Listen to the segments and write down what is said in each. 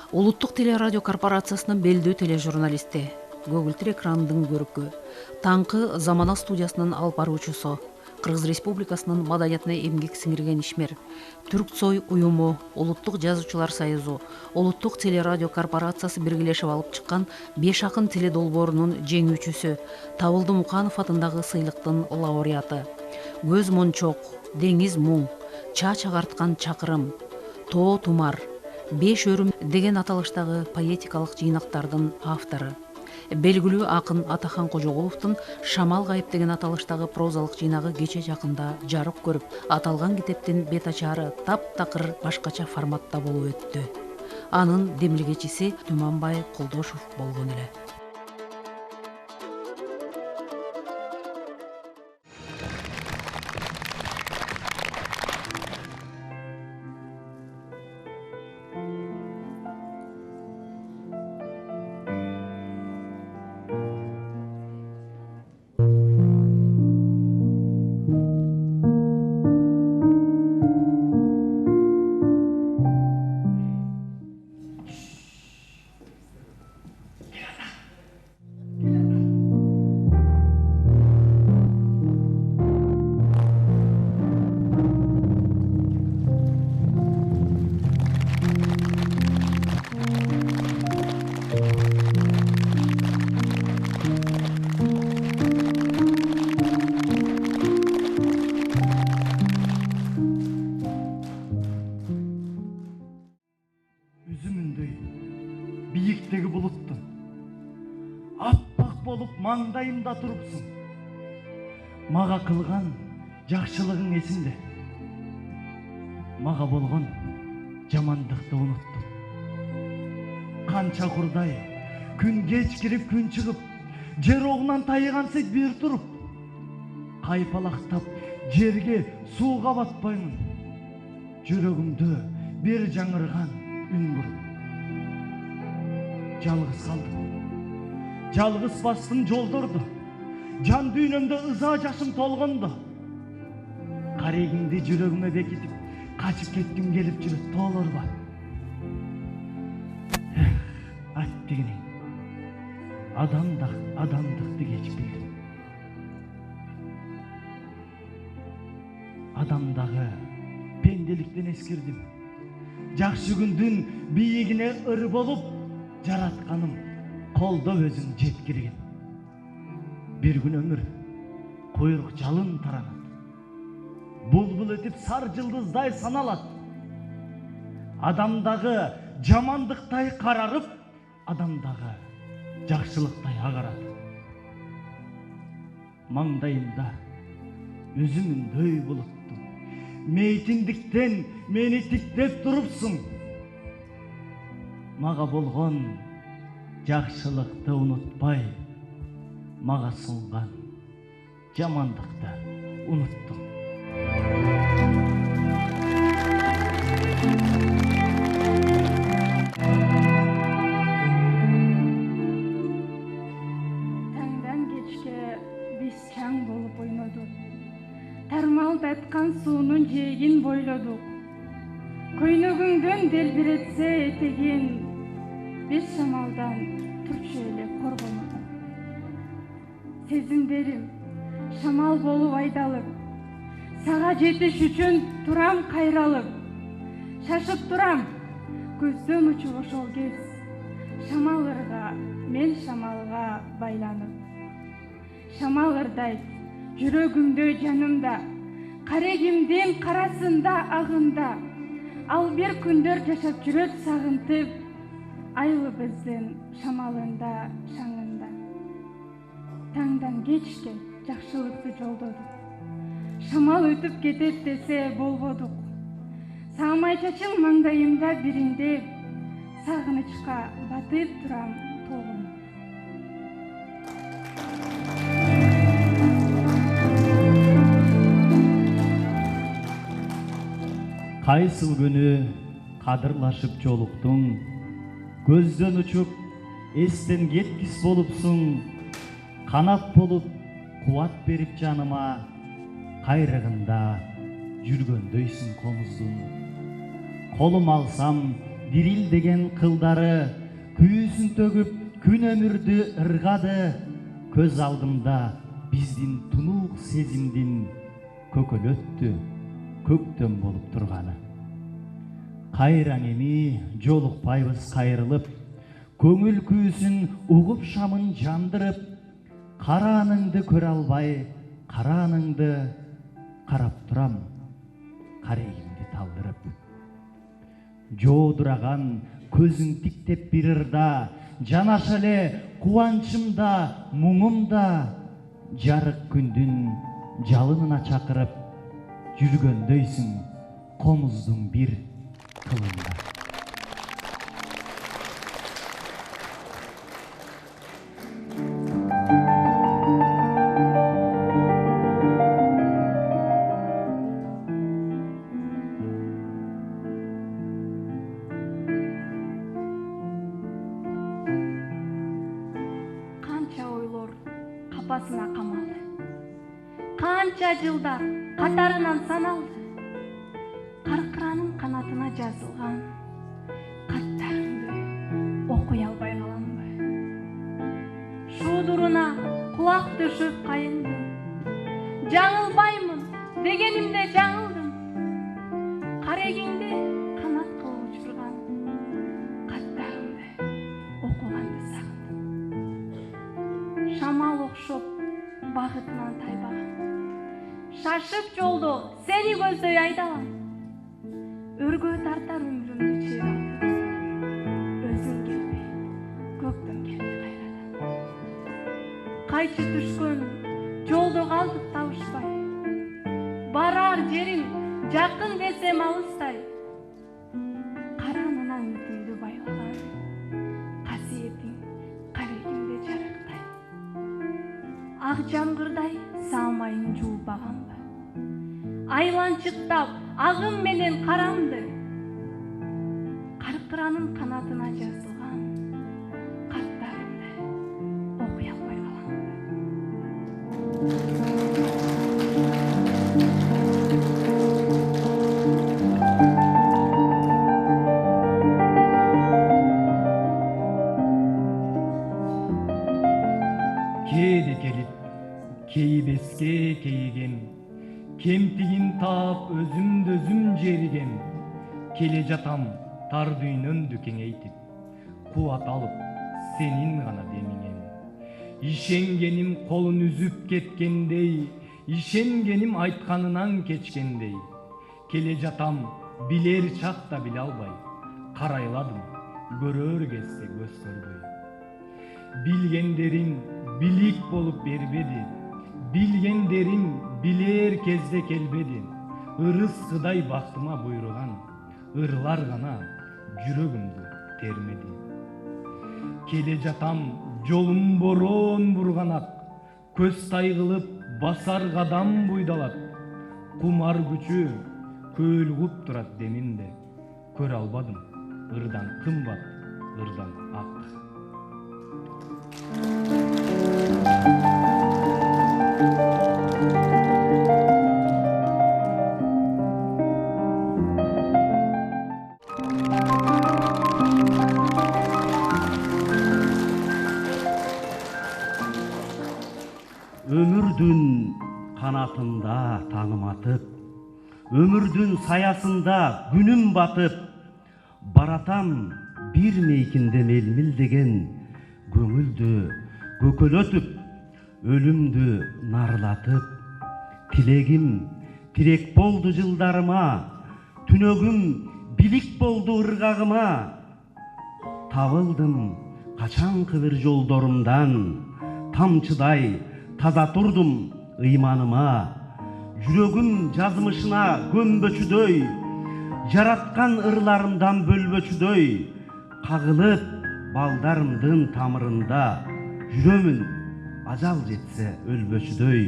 Улуттук телерадио корпорациясынын белдүү тележурналисти, көгүлтүр экранындын көрүккү, таңкы Замана студиясынын алып баруучусу, Кыргыз Республикасынын маданиятына эмгек сиңирген ишмер, Түркцой уюму, Улуттук жазуучулар союзу, Улуттук телерадио корпорациясы биргелешип алып чыккан 5 акын теле долбоорунун жеңүүчүсү, Табылды Муканов атындагы сыйлыктын лауреаты, Көз мончок, Деңиз муң, Чач агарткан чакырым, Тоо тумар, Беш өрүм деген аталыштагы поэтикалык жыйнактардын автору. Белгилүү акын Атахан Кожоголовдун Шамал кайып деген аталыштагы прозалык жыйнагы кече жакында жарык көрүп, аталган китептин бет ачары таптакыр башкача форматта болуп өттү. Анын демилгечиси Туманбай Колдошов болгон эле. Бийиктеги булуттун аппак болуп маңдайымда турупсуң. Мага кылган жакшылыгың эсимде. Мага болгон жамандыкты унуттум. Канча курдай күн кеч кирип күн чыгып, жер огунан тайыгансек бир туруп, кайпалактап жерге сууга батпаймын. Жүрөгүмдө бир жаңырган үн буруп. Жалгыз калдым, жалгыз бастым жолдорду, жан дүйнөмдө ыза жашым толгондо. Карегиңди жүрөгүмө бекитип, качып кетким келип жүрөт, тоолорго. Ат дегенең, адамдыкты кеч билдим. Адамдагы пенделиктен эскирдим. Жакшы күндүн бийигине ыр болуп, жаратканым колдо өзүң жеткирген. Бир күн өмүр куйрук жалын таранат, булбул этип сар жылдыздай саналат. Адамдагы жамандыктай карарып, адамдагы жакшылыктай агарат. Маңдайымда үзүмүндөй булуттум, мейтиндиктен мени тиктеп турупсуң. Мага болгон жакшылыкты унутпай, мага сунган жамандыкты унуттум. Таңдан кечке биз чаң болуп ойнодук. Тармалдаткан суунун жээгин бойлодук. Көйнөгүңдөн делбиретсе этегин, бир шамалдан турчу эле коргонодум. Сезимдерим шамал болуп айдалып, сага жетиш үчүн турам кайралып. Шашып турам, көздөн учуп ошол кез, шамал ырга, мен шамалга байланып. Шамал ырдайт жүрөгүмдө, жанымда, карегимдин карасында, агында. Ал бир күндөр жашап жүрөт сагынтып, айлы биздин шамалында, шаңында. Таңдан кечке жакшылыкты жолдодук. Шамал өтүп кетет десе болбодук. Саамай чачың маңдайымда биринде, сагынычка батып турам толгонуп. Кайсыл күнү кадырлашып жолуктуң, көздөн учуп эстен кеткис болупсуң. Канат болуп кубат берип жаныма, кайрыгында жүргөндөйсүң комуздун. Колум алсам дирилдеген кылдары, күйүүсүн төгүп күн өмүрдү ыргады. Көз алдымда биздин тунук сезимдин көкөлөттү көктөм болуп турганы. Кайраң эми жолукпайбыз кайрылып, көңүл күйүүсүн угуп шамын жандырып, карааныңды көрө албай, карааныңды карап турам, карегимди талдырып. Жоодураган көзүң тиктеп бир ырда, жанаша эле кубанычымда, муңумда, жарык күндүн жалынына чакырып, жүргөндөйсүң комуздун бир кылында. Капасына камалды, канча жылдар катарынан саналды. Каркыранын канатына жазылган каттарыңды окуй албай каламбы? Шуудуруна кулак төшөп кайыңдым, жаңылбаймын дегенимде жаңылдым. Карегиңди канат кылып учурган каттарыңды окуганды сагындым. Шамал окшоп багытынан тайбаган, шашып жолдо сени көздөй айдалам. Өргө тартар өмүрүмдү чыйып алдым, өзүң келбей көктөм келди кайрадан. Кайчы түшкөн жолдо калдык табышпай, барар жерим жакын десем алыстай. Каранына үмүтүмдү байлаган касиетиң карегимде жарыктай. Ак жамгырдай саамайың жуубаганбы? Айланчыктап агым менен карамды, каркыранын канатына жазылган каттарымды окуй албай каламбы? Кээде келип, кейбеске кейиген, кемтигин таап өзүмдү өзүм жериген. Келе жатам тар дүйнөмдү кеңейтип, кубат алып сенин гана демиңен. Ишенгеним колун үзүп кеткендей, ишенгеним айтканынан кечкендей. Келе жатам билер чакта биле албай, карайладым көрөр кезде көз көрбөй. Билгендерин билик болуп бербеди, билгендерин билер кезде келбеди. Ырыскыдай бактыма буйруган ырлар гана жүрөгүмдү термеди. Келе жатам жолум бороон бурганак, көз тайгылып басар кадам буйдалат. Кумар күчү көөлгүп турат демимде, көрө албадым ырдан кымбат, ырдан ак. Өмүрдүн канатында таңым атып, өмүрдүн саясында күнүм батып, баратам бир мейкинде мелмилдеген, көңүлдү көкөлөтүп, өлүмдү нарылатып. Тилегим тирек болду жылдарыма, түнөгүм билик болду ыргагыма. Табылдым качанкы бир жолдорумдан, тамчыдай таза турдум ыйманыма. Жүрөгүм жазмышына көмбөчүдөй, жараткан ырларымдан бөлбөчүдөй. Кагылып балдарымдын тамырында, жүрөмүн ажал жетсе өлбөчүдөй.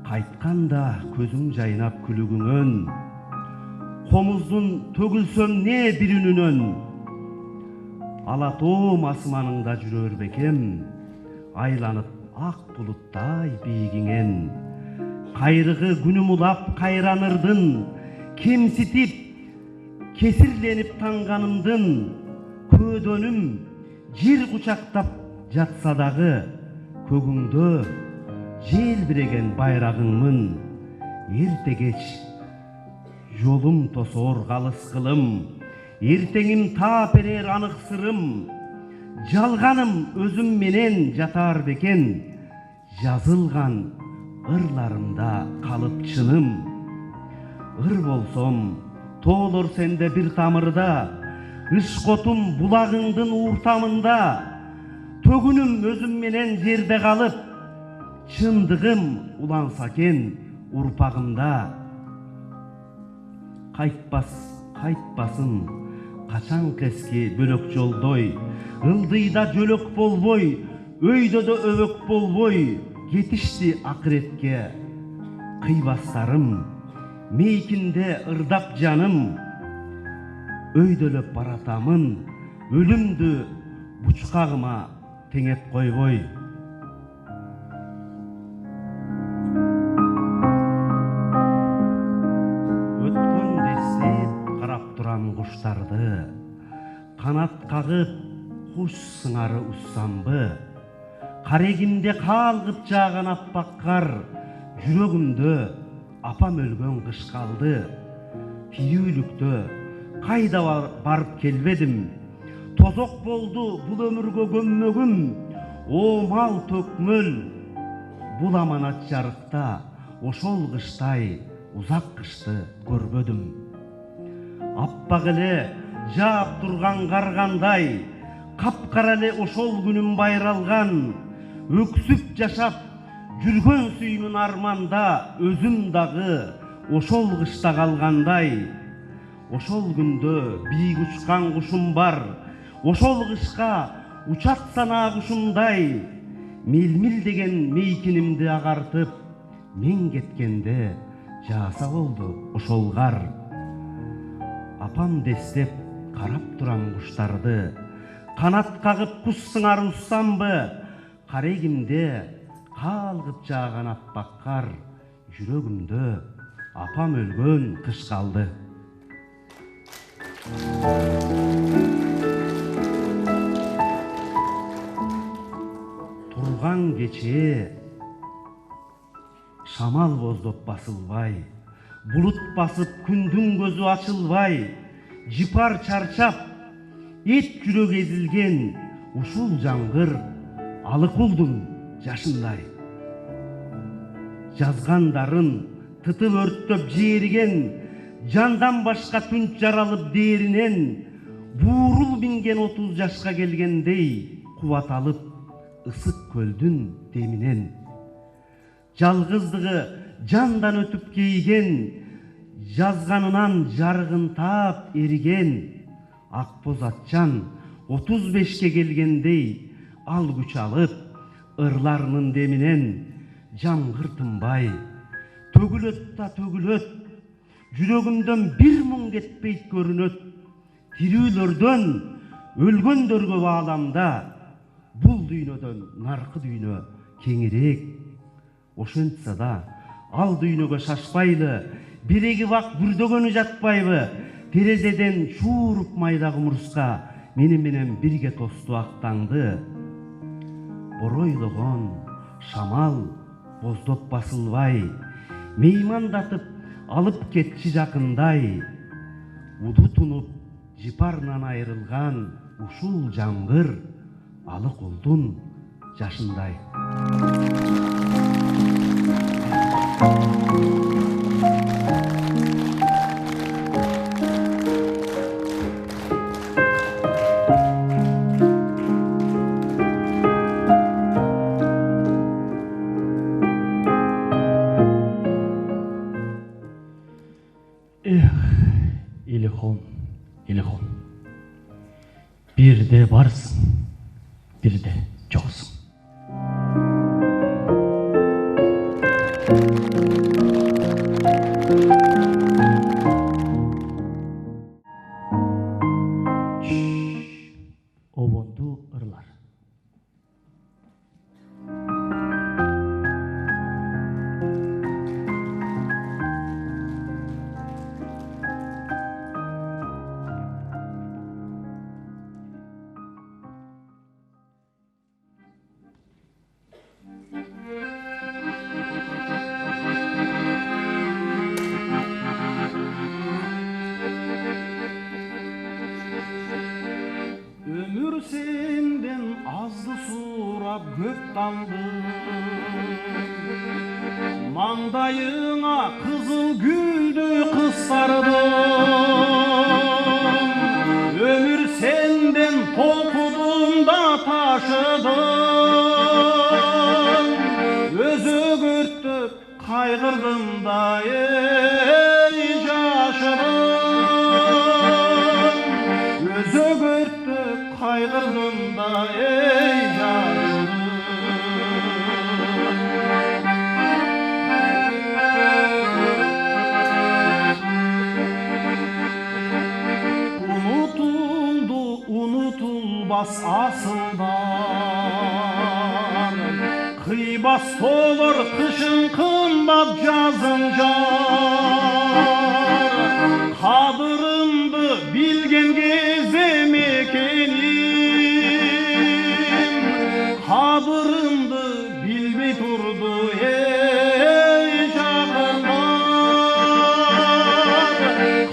Кайтканда көзүң жайнап күлүгүңөн, комуздун төгүлсөм не бир үнүнөн. Ала тоом асманыңда жүрөр бекем, айланып ак булуттай бийигиңен. Кайрыгы күнүм улап кайранырдын, кемситип кесирленип таңганымдын көөдөнүм жер кучактап жатса дагы көгүңдө желбиреген байрагыңмын. Эрте кеч жолум тосоор калыс кылым, эртеңим таап берер анык сырым. Жалганым өзүм менен жатар бекен, жазылган ырларымда калып чыным. Ыр болсом тоолор сенде бир тамырда, ышкотум булагыңдын ууртамында. Төгүнүм өзүм менен жерде калып, чындыгым уланса экен урпагымда. Кайтпасын качан эски бөлөк жолдой, ылдыйда жөлөк болбой, өйдө да өбөк болбой кетишти акыретке. Кыйбастарым мейкинде ырдап жаным, өйдөлөп баратамын өлүмдү бучкагыма теңеп койбой. Өткөн десеп карап турам куштарды, канат кагып куш сыңары уссамбы. Карегимде калгып жааган аппак кар, жүрөгүмдө апам өлгөн кыш калды. Тирүүлүктө кайда барып келбедим, тозок болду бул өмүргө көммөгүм. Оомал төкмөл бул аманат жарыкта, ошол кыштай узак кышты көрбөдүм. Аппак эле жаап турган каргандай, капкара эле ошол күнүм байралган. Өксүп жашап жүргөн сүймүн арманда, өзүм дагы ошол кышта калгандай. Ошол күндө бийик учкан кушум бар, ошол кышка учат санаа кушумдай. Мил-мил деген мейкинимди агартып, мен кеткенде жааса болду ошол кар. Апам дестеп карап турам куштарды, канат кагып куш сыңар уссамбы. Карегимде калгып жааган аппак кар, жүрөгүмдө апам өлгөн кыш калды. Турган кечээ шамал боздоп басылбай, булут басып күндүн көзү ачылбай. Жыпар чарчап эт жүрөк эзилген ушул жаңгыр алыкулдун жашындай. Жазгандарын тытып өрттөп жээриген, жандан башка түнч жаралып дээринен. Буурул минген 30 жашка келгендей, кубат алып ысык көлдүн деминен. Жалгыздыгы жандан өтүп кейген, жазганынан жарыгын таап эриген. Акбоз атчан 35ке келгендей, ал күч алып ырларынын деминен. Жамгыр тынбай төгүлөт да төгүлөт, жүрөгүмдөн бир муң кетпейт көрүнөт. Тирүүлөрдөн өлгөндөргө бааламда, бул дүйнөдөн наркы дүйнө кеңирээк. Ошентсе да ал дүйнөгө шашпайлы, биреги бак бүрдөгөнү жатпайбы. Терезеден шууруп майда кумурска, мени менен бирге тосту актаңды. Боройлогон шамал боздоп басылбай, меймандатып алып кетчи жакындай. Уду тунуп жыпарынан айрылган ушул жаңгыр алык улдун жашындай. Илихон, бирде барсың, бирде жоксуң. Обонду ырлар. аттандым. Маңдайыңа қызыл гүлді қыз сардым. Өмір сенден толқыдым да ташыдым. Өзі өртіп қайғырдым да ей жашыдым. Өзі өртіп қайғырдым да ей жашыдым. Unutuldu unutulmaz asıllar, kıybas olur kışın kımbat жазın jar. Kadırımdı bilgen gezem ekenim, kadırımdı bilmey turdu ey жақындар.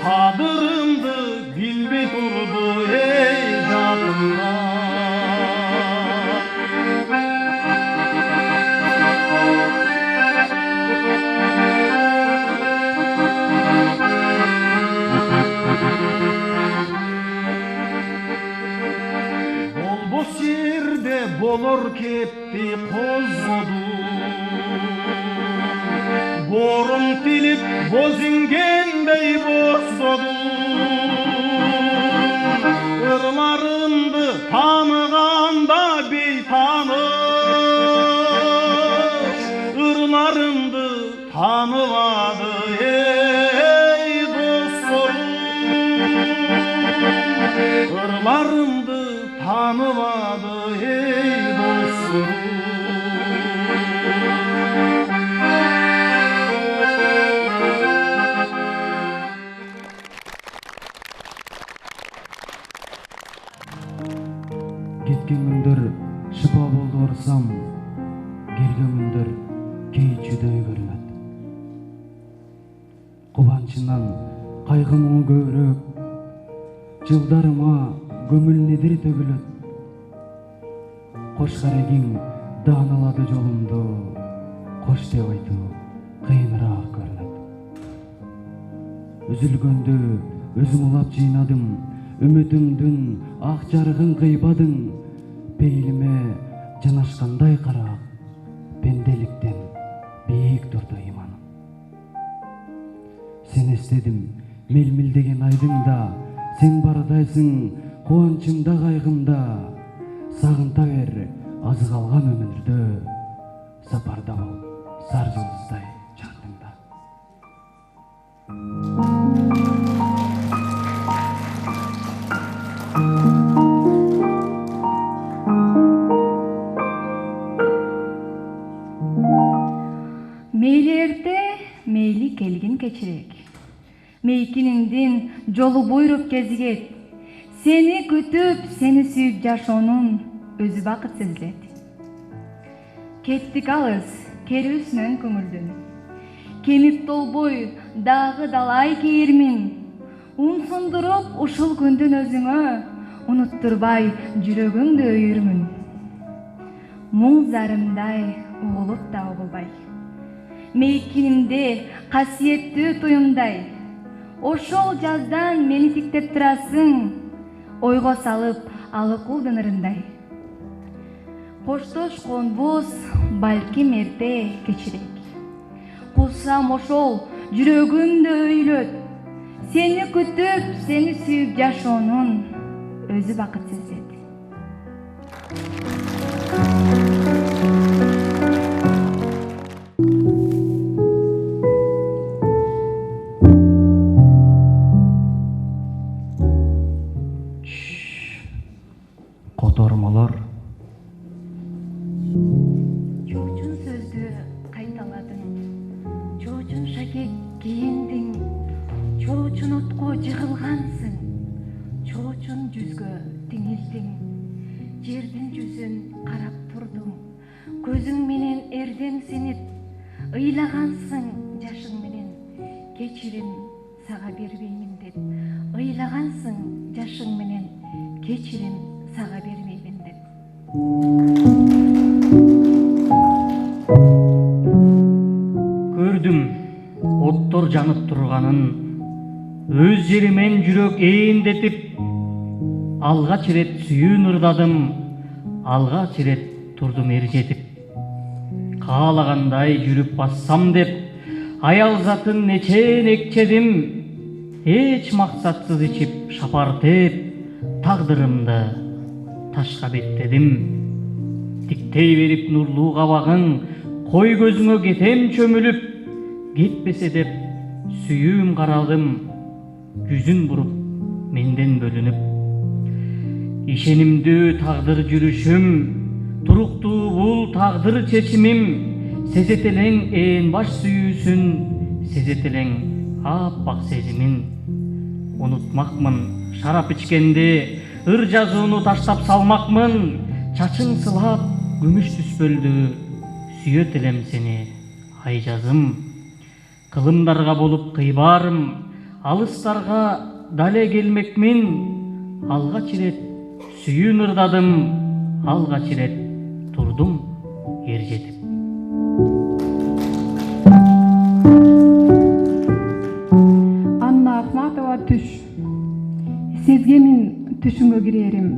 Kadırımdı bilmey turdu ey жақындар. Болбос жерде болор кепти козгодум. Борун тилип боз ингендей боздодум. Ырларымды таныганда бейтаныш, ырларымды таныбады эй досторум. Ырларымды tanımadı ey dostum. Кеткен күндер шипа болды ұрсам, келген күндер кей жүдөй көрінеді. Қуанышынан қайғы мұңы көбірек, жылдарыма көңіл недір төгілет. Қош қарегің даналады жолымды, қош деп айту қиынырақ көрінеді. Үзілгенді өзім ұлап жинадым, үмітімдің ақ жарығын қибадың. Пейіліме жанашқандай қарақ, пенделіктен биік тұрды иманым. Сен естедім мел-мелдеген айдыңда, сен барадайсың қуанышымда қайғымда. Сағынта бер азы қалған өмірді, сапарда бол сар жұлдыздай жандыңда. Мейли эрте, мейли келгин кечирек. Мейкиниңдин жолу буйруп кезигет. Сени күтүп, сени сүйүп жашоонун өзү бакыт сезилет. Кеттик алыс, керүүсүнөн көңүлдүн. Кемип толбой, дагы далай кийирмин. Унсундуруп ушул күндүн өзүңө, унуттурбай жүрөгүңдү өйүрмүн. Муң зарымдай угулуп да угулбай. Мейкинимде касиеттүү туюмдай. Ошол жаздан мени тиктеп турасың, ойго салып алыкулдун ырындай. Коштошконбуз балким эрте кечирек. Кулсам ошол жүрөгүмдү өйлөт. Сени күтүп, сени сүйүп жашоонун өзү бакыт сезет. Котормалар. Чоочун сөздү кайталадың, чоочун шакек кийиндиң, чоочун отко жыгылгансың, чоочун жүзгө теңилдиң, жердин жүзүн карап турдум, көзүң менен эрдемсинип, ыйлагансың жашың менен, кечирим сага бербеймин деп, ыйлагансың жашың менен, кечирим сага бербеймин деп. көрдүм оттор жанып турганын, өз жеримен жүрөк эендетип, алгач ирет сүйүүн ырдадым, алгач ирет турдум эржетип. Каалагандай жүрүп бассам деп, аял затын нечен экчедим, эч максатсыз ичип шапартеп, тагдырымды ташка беттедим. Тиктей берип нурлуу кабагың, кой көзүңө кетем чөмүлүп, кетпесе деп сүйүүм карадым, жүзүн буруп менден бөлүнүп. Ишенимдүү тагдыр жүрүшүм, туруктуу бул тагдыр чечимим, сезет элең ээн баш сүйүүсүн, сезет элең аппак сезимин. Унутмакмын шарап ичкенде, ыр жазууну таштап салмакмын, чачың сылап күмүш түспөлдү, сүйөт элем сени ай жазым. Кылымдарга болуп кыйбарым, алыстарга дале келмекмин, алгач ирет сүйүүн ырдадым, алгач ирет турдум эржетип. Анна Ахматова түш. Сезгемин түшүңө кирерим.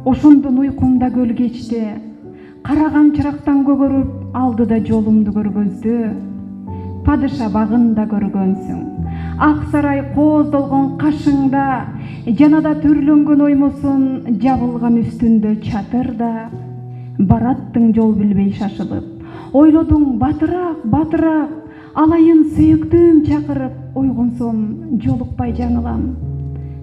Ошондон уйкумда көл кечти, караган чырактан көгөрүп, алдыда жолумду көргөздү. Падыша багында көргөнсүң, ак сарай кооздолгон кашыңда, жанада түрлөнгөн оймосун, жабылган үстүндө чатырда. Бараттың жол билбей шашылып, ойлодуң батыраак, батыраак, алайын сүйүктүүм чакырып, ойгонсом жолукпай жаңылам.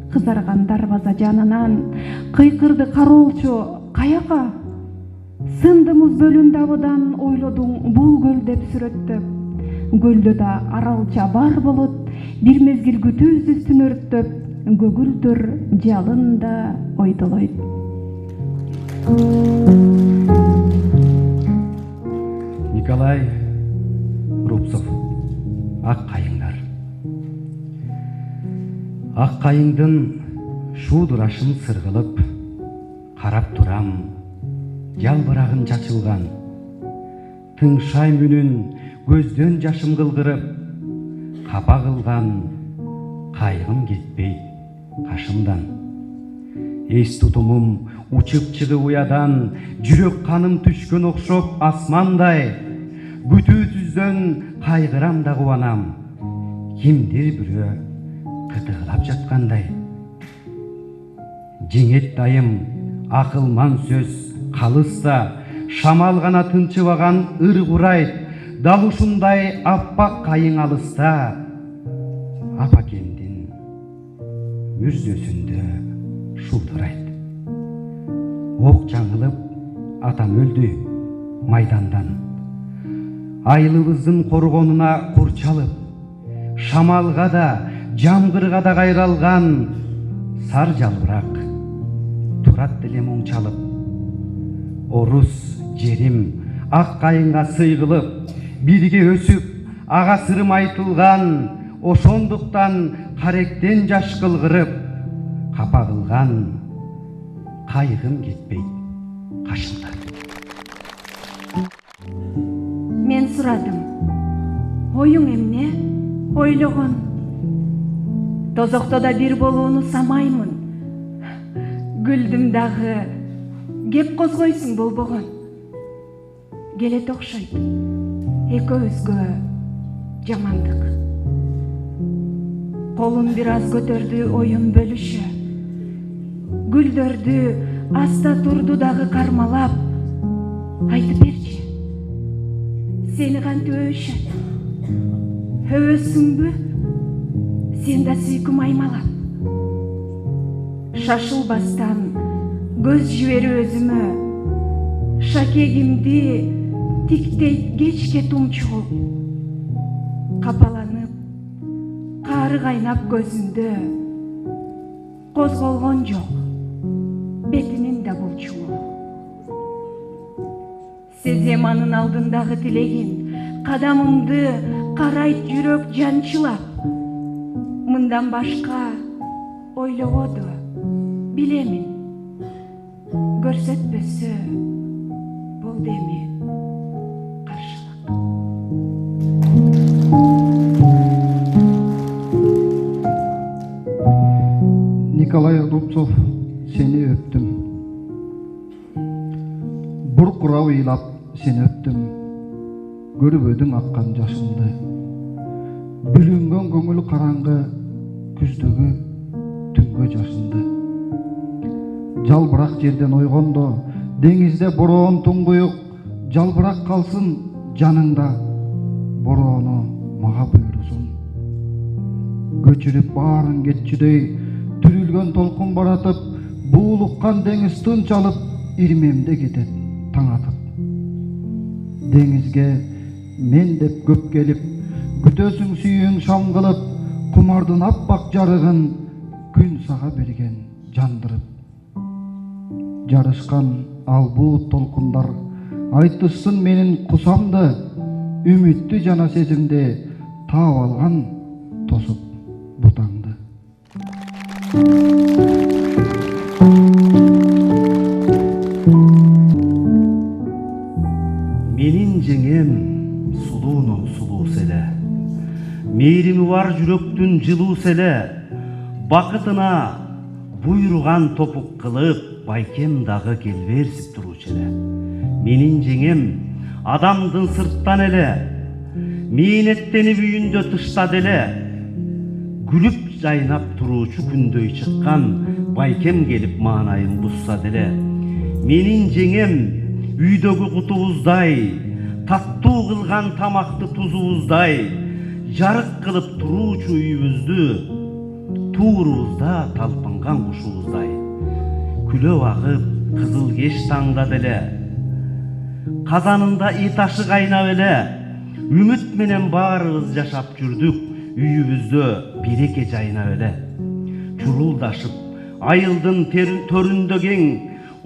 Кызарган дарбаза жанынан кыйкырды кароолчу, каяка? Сынды муз бөлүн дабыдан, ойлодуң бул көл деп сүрөттөп. Көлдө да аралча бар болот, бир мезгил күтүүбүз үстүн өрттөп, көгүлдөр жалында ойдолойт. Николай Рубцов. Ак кайыңдар. Ак кайыңдын шуудурашын сыргылып, карап турам, жалбырагын чачылган. Тыңшай мүнүн көздөн жашым кылдырып, капа кылган, кайгым кетпейт кашымдан. Эс тутумум учуп чыгып уядан, жүрөк каным түшкөн окшоп асмандай. Күтүү түздөн кайгырам да кубанам, кимдир бирөө кытыгылап жаткандай. Жеңет дайым акылман сөз калыста, шамал гана тынчыбаган ыр курайт. Дал ушундай аппак кайың алыста, апакемдин мүрзөсүндө шулдырайт. Ок жаңылып атам өлдү майдандан, айылыбыздын коргонуна курчалып, шамалга да жамгырга да кайралган сар жалбырак турат делем оңчалып. Орус жерим ак кайыңга сыйгылып, бирге өсүп, ага сырым айтылган, ошондуктан каректен жаш кылгырып, капа кылган, кайгым кетпейт кашымдан. Мен сурадым, оюң эмне? Ойлогон. Тозокто да бир болууну самаймын. Күлдүм дагы, кеп козгойсуң болбогон. Келет окшойт экөөбүзгө жамандык. Колун бир аз көтөрдү оюн бөлүшө, гүлдөрдү аста турду дагы кармалап. Айтып берчи, сени кантип өбүшөт? Өбөсүңбү? Сен да сүйкүм аймалап. Шашылбастан көз жиберип өзүмө, шакегимди тиктейт кечке тумчугуп. Капаланып, каары кайнап көзүндө, козголгон жок бетинин да булчугу. Сезем анын алдындагы тилегин, кадамымды карайт жүрөк жанчылап. Мындан башка ойлободу, билемин, көрсөтпөсө болду эми каршылык. Николай Рубцов, seni öptüm. Burqurab ыйлап seni öptüm. Görüp ödüm akkan yaşımdı. Bülüngen көңіл қараңғы күздегі түнгі жасынды. Жалбырақ жерден ойғондо, деңізде бороон тұңғұйық, жалбырақ қалсын жаныңда, бороону мага буйрусун. Көчүрүп барын кетчүдөй, түрүлгөн толкун баратып, буулуккан деңиз тынч алып, ирмемде кетет таң атып. Деңизге мен деп көп келип, күтөсүң сүйүң шам кылып, кумардын аппак жарыгын күн сага берген жандырып. Жарышкан албуу толкундар айтышсын менин кусамды, үмүттү жана сезимде таап алган тосуп бутаңды. Менин жеңем сулууну сулуу селе, мээрими бар жүрөктүн жылуу селе, бакытына буйруган топук кылып, байкем дагы келберсип туруучу эле. Менин жеңем адамдын сырттан эле, мээнеттенип үйүндө тыштады эле, күлүп жайнап туруучу күндөй чыккан байкем келип маанайын бузсады эле. Менин жеңем үйдөгү кутубуздай, таттуу кылган тамакты тузубуздай, жарык кылып туруучу үйүбүздү, туурубузда талпынган кушубуздай. Күлөп агып кызыл кеш таңдады эле, казанында ит ашы кайнап эле, үмүт менен баарыбыз жашап жүрдүк, үйүбүздө береке жайнап эле. Чурулдашып айылдын төрүндө кең,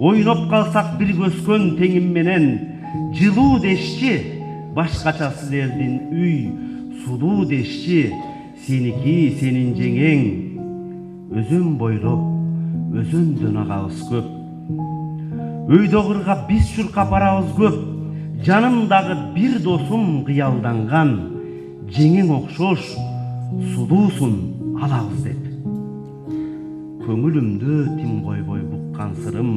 ойноп калсак бир көскөн теңим менен, жылуу дешчи башкача силердин үй, сулуу дешчи сеники сенин жеңең. Өзөн бойлоп өзөндөн агабыз көп, өйдө кырга биз чуркап барабыз көп, жанымдагы бир досум кыялданган, жеңең окшош сулуусун алабыз деп. Көңүлүмдө тим койбой буккан сырым,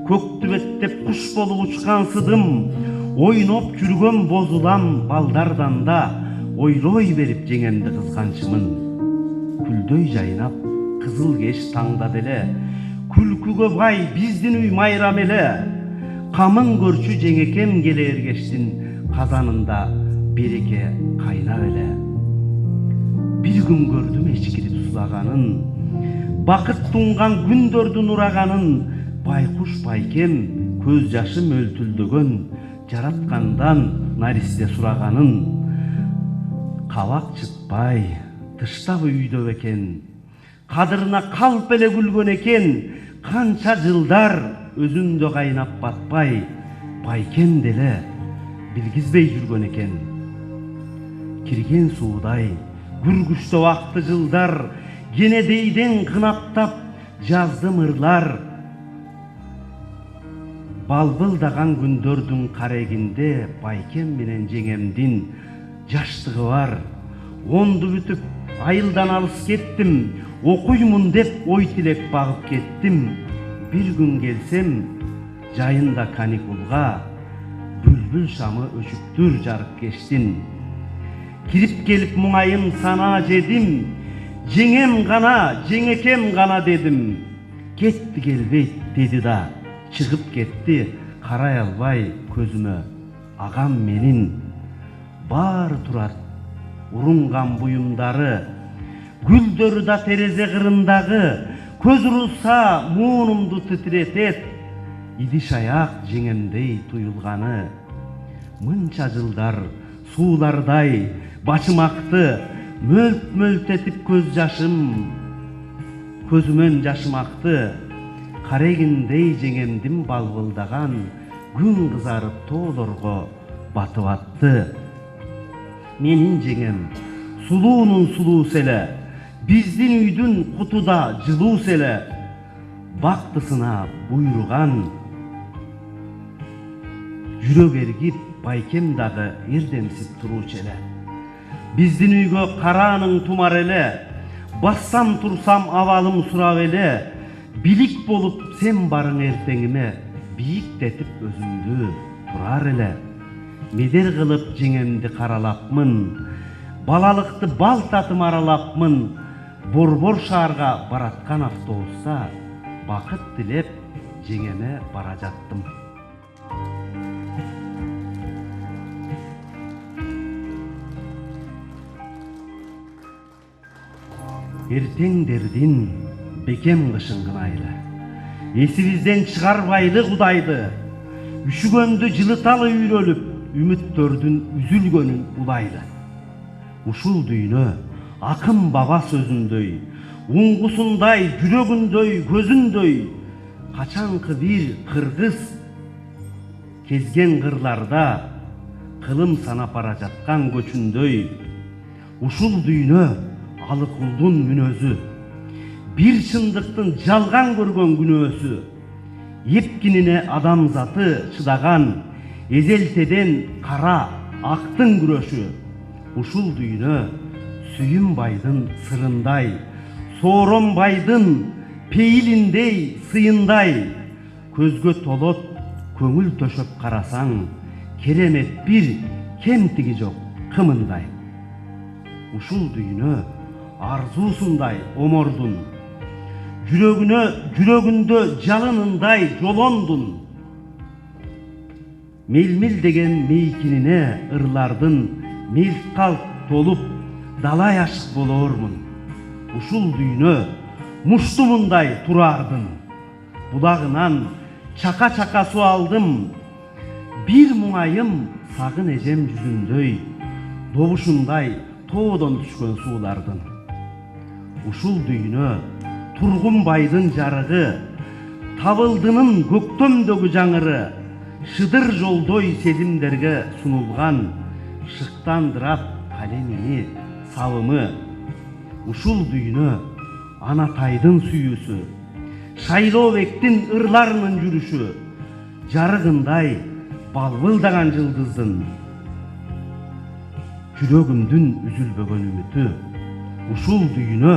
көктү беттеп куш болуп учкан сыдым, ойноп жүргөн бозулам балдардан да, ойлой берип жеңемди кызганчымын. Күлдөй жайнап кызыл кеш таңдады эле, күлкүгө бай биздин үй майрам эле, камын көрчү жеңекем келе эргештин казанында береке кайнап эле. Бир күн көрдүм эчкирип сулаганын, бакыт туңган күндөрдүн ураганын, байкуш байкем көз жашы мөлтүлдөгөн, жараткандан наристе сураганын. Кабак чытпай тыштап үйдө экен, кадырына калп эле күлгөн экен, канча жылдар өзүндө кайнап батпай, байкем деле билгизбей жүргөн экен. Кирген суудай күргүчтө акты жылдар, кенедейден кынаптап жазды мырлар. Балбылдаган күндөрдүн карегинде байкем менен жеңемдин жаштыгы бар. Онду бүтүп айылдан алыс кеттим, окуймун деп ой тилек багып кеттим. Бир күн келсем жайында каникулга, бүлбүл шамы өчүктүр жарык кештин. Кирип келип муңайым сана жедим, жеңем гана, жеңекем гана дедим. Кетти келбейт деди да, чыгып кетти, карай албай көзүмө агам менин. Баары турат урунган буюмдары, гүлдөрү да терезе кырындагы, көз урулса муунумду титиретет, идиш аяк жеңемдей туюлганы. Мынча жылдар суулардай башым акты, мөлт-мөлт этип көз жашым, көзүмөн жашым акты. Карегиндей жеңемдин балбылдаган, күн кызарып тоолорго батып атты. Менин жеңем сулуунун сулуусу эле, биздин үйдүн кутуда жылуусу эле, бактысына буйруган, жүрөк эргип байкем дагы эрдемсип туруучу эле. Биздин үйгө караанын тумар эле, Бассам турсам абалым сурап эле, билик болуп сен барың эртеңиме, бийиктетип өзүмдү турар эле. Медер кылып жеңемди каралапмын, балалыкты бал татым аралапмын. Борбор шаарга бараткан автобуста бакыт тилеп жеңеме бара жаттым. Эртеңдердин бекем кышын кынайлы, эсибизден чыгарбайлы Кудайды, үшүгөндү жылыталы үйрөлүп, үмүттөрдүн үзүлгөнүн улайлы. Ушул дүйнө акын баба сөзүндөй, уңгусундай, жүрөгүндөй, көзүндөй, качанкы бир кыргыз кезген кырларда кылым санап бара жаткан көчүндөй. Ушул дүйнө алыкулдун мүнөзү, бир чындыктын жалган көргөн күнөөсү, епкинине адамзаты чыдаган, эзелтеден кара актын күрөшү. Ушул дүйнө Сүйүнбайдын сырындай, Сооронбайдын пейилиндей сыйындай, көзгө толот көңүл төшөп карасаң, керемет бир кемтиги жок кымындай. Ушул дүйнө арзуусундай омордун, жүрөгүндө жалынындай жолондун. Мелмил деген мейкинине ырлардын мелкалт толуп, далай ашык болормун. Ушул дүйнө муштумундай турардын, булагынан чака-чака суу алдым. Бир муңайым сагын эжем жүзүндөй, добушундай тоодон түшкөн суулардын. Ушул дүйнө Тургунбайдын жарыгы, табылдынын көктөмдөгү жаңыры, шыдыр жолдой сезимдерге сунулган, шыктандырат калемини, сабымы. Ушул дүйнө Анатайдын сүйүүсү, Шайлообектин ырларынын жүрүшү, жарыгындай балбылдаган жылдыздын жүрөгүмдүн үзүлбөгөн үмүтү. Ушул дүйнө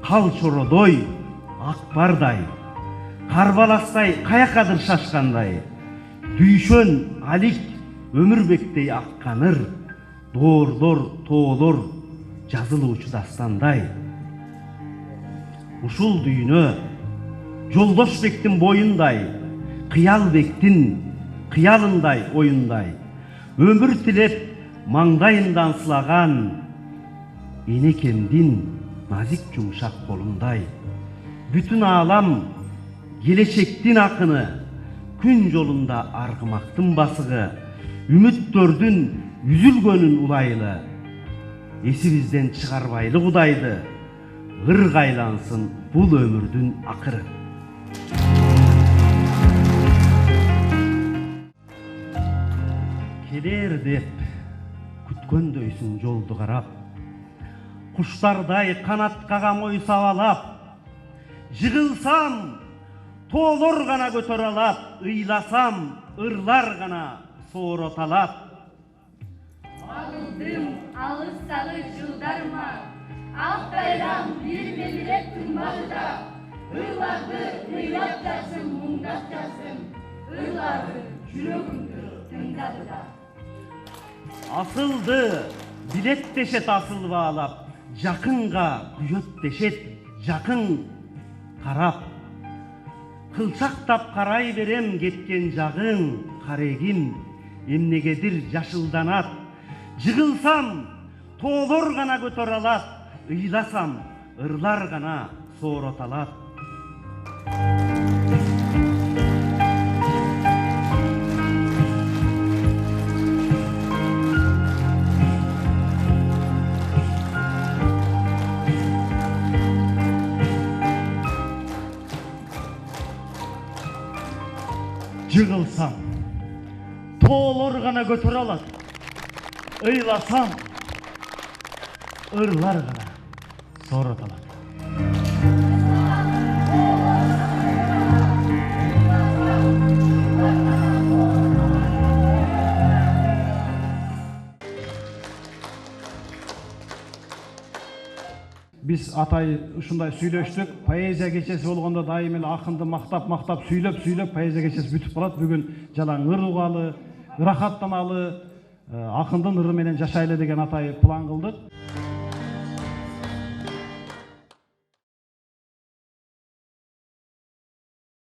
кал чородой, акбардай, карбаластай каякадыр шашкандай, дүйшөн алик өмүрбектей акканыр, доорлор, тоолор жазылуучу дастандай. Ушул дүйнө Жолдошбектин боюндай, Кыялбектин кыялындай оюндай, өмүр тилеп маңдайындан сылаган, энекемдин назик жумшак колундай. Бүтүн аалам келечектин акыны, күн жолунда аргымактын басыгы, үмүттөрдүн үзүлгөнүн улайлы. Эсибизден чыгарбайлы Кудайды, ыргайлансын бул өмүрдүн акыры. Келер деп күткөндөйсүң жолду карап, куштардай канат кагам ой сабалап, жыгылсам тоолор гана көтөрө алат, ыйласам ырлар гана соороталат. Агылдым алыстагы жылдарыма, ак байрам бир-бирлеп күн багыда, ыйларды ыйлап жатсың, муңдап жатсың, ырларды жүрөгүмдү тыңдады да. Асылды билеттешет асыл баалап, жакынга күйөттешет жакын карап. Кылчактап карай берем кеткен жагың, карегим эмнегедир жашылданат. Жыгылсам тоолор гана көтөрө алат, ыйласам ырлар гана соороталат. Жыгылсам тоолор гана көтөрө алат, ыйласам ырлар гана соороталат. Биз атай ушундай сүйлөштүк. Поэзия кечеси болгондо дайым эле акынды мактап сүйлөп поэзия кечеси бүтүп калат. Бүгүн жалаң ыр угалы, ырахаттаналы, акындын ыры менен жашайлы деген атай план кылдык.